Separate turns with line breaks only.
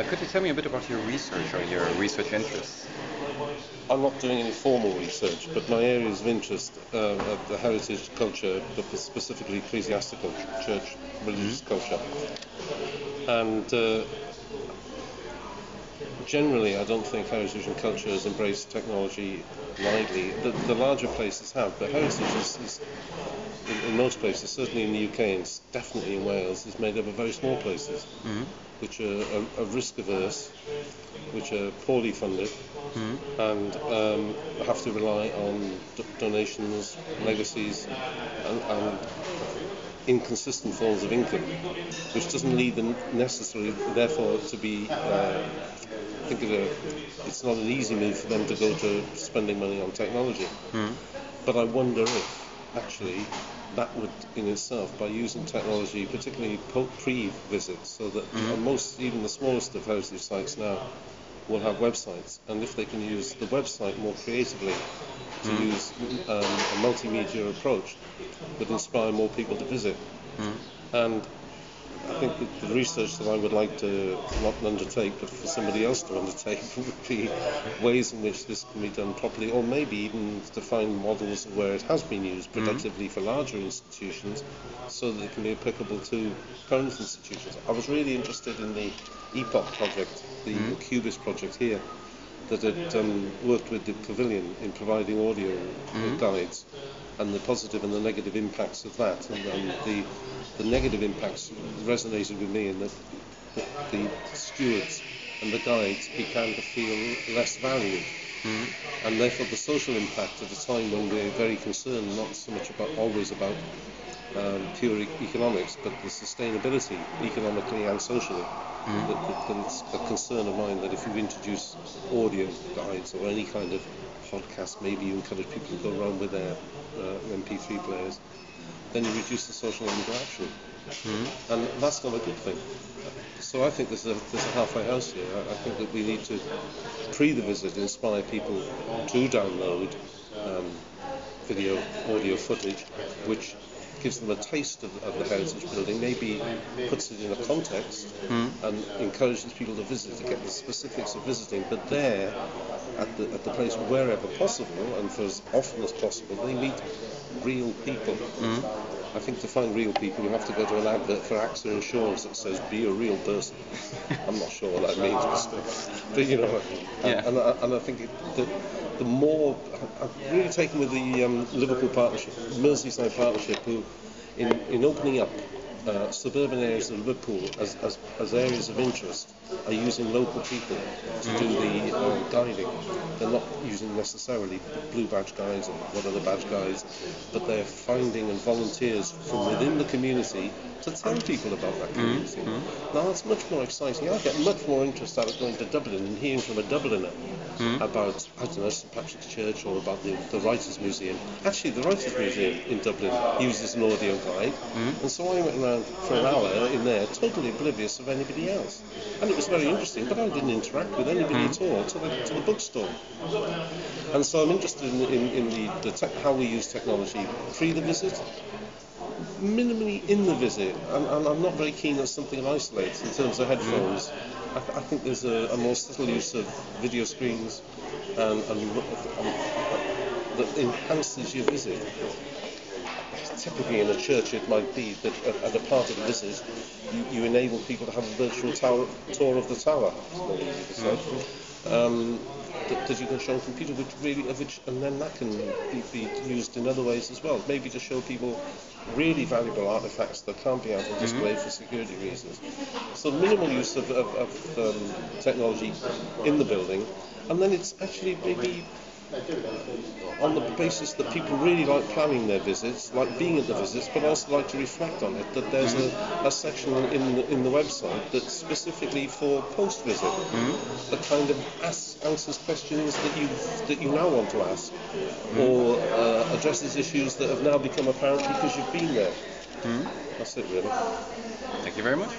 Could you tell me a bit about your research or your research interests?
I'm not doing any formal research, but my areas of interest are the heritage culture, but specifically ecclesiastical church religious culture. And generally, I don't think heritage and culture has embraced technology widely. The larger places have, but heritage is in most places, certainly in the UK and definitely in Wales, is made up of very small places, which are risk averse, which are poorly funded, and have to rely on donations, legacies, and inconsistent forms of income, which doesn't lead them necessarily, therefore, to be. It's not an easy move for them to go to spending money on technology. But I wonder if actually that would in itself, by using technology, particularly pre-visits, so that most, even the smallest of heritage sites now will have websites, and if they can use the website more creatively to use a multimedia approach, would inspire more people to visit. And I think that the research that I would like to not undertake, but for somebody else to undertake, would be ways in which this can be done properly, or maybe even to find models where it has been used productively for larger institutions, so that it can be applicable to current institutions. I was really interested in the EPOC project, the Cubist project here, that had worked with the Pavilion in providing audio guides, and the positive and the negative impacts of that. And the negative impacts resonated with me in that the stewards and the guides began to feel less valued. And therefore the social impact at a time when we're very concerned, not so much always about pure economics, but the sustainability economically and socially. That it's a concern of mine that if you introduce audio guides or any kind of podcast, maybe you encourage people to go around with their MP3 players, then you reduce the social interaction. And that's not a good thing. So I think there's a halfway house here. I think that we need to, pre the visit, inspire people to download audio footage, which gives them a taste of the heritage building, maybe puts it in a context, and encourages people to visit, to get the specifics of visiting. But there, at the place, wherever possible, and for as often as possible, they meet real people. I think to find real people, you have to go to an advert for AXA Insurance that says, "Be a real person." I'm not sure what that means, but you know. And I think the more, I've really taken with the Liverpool partnership, Merseyside partnership, who in opening up suburban areas of Liverpool as areas of interest, are using local people to do the guiding. They're not using necessarily blue badge guides or what other badge guides, but they're finding and volunteers from within the community to tell people about that community. Now that's much more exciting. I get much more interest out of going to Dublin and hearing from a Dubliner about, I don't know, St Patrick's Church, or about the Writers' Museum. Actually, the Writers' Museum in Dublin uses an audio guide, and so I went around for an hour in there, totally oblivious of anybody else. And it was very interesting, but I didn't interact with anybody at all to the bookstore. And so I'm interested in how we use technology pre the visit, minimally in the visit, and I'm not very keen on something isolated in terms of headphones. I think there's a more subtle use of video screens and that enhances your visit. Typically in a church it might be that at a part of the visit you enable people to have a virtual tour of the tower, that you can show on computer, and then that can be used in other ways as well, maybe to show people really valuable artifacts that can't be out on display for security reasons. So minimal use of technology in the building, and then it's actually maybe on the basis that people really like planning their visits, like being at the visits, but also like to reflect on it, that there's a section in the website that's specifically for post-visit, that kind of answers questions that you now want to ask, or addresses issues that have now become apparent because you've been there. That's it, really.
Thank you very much.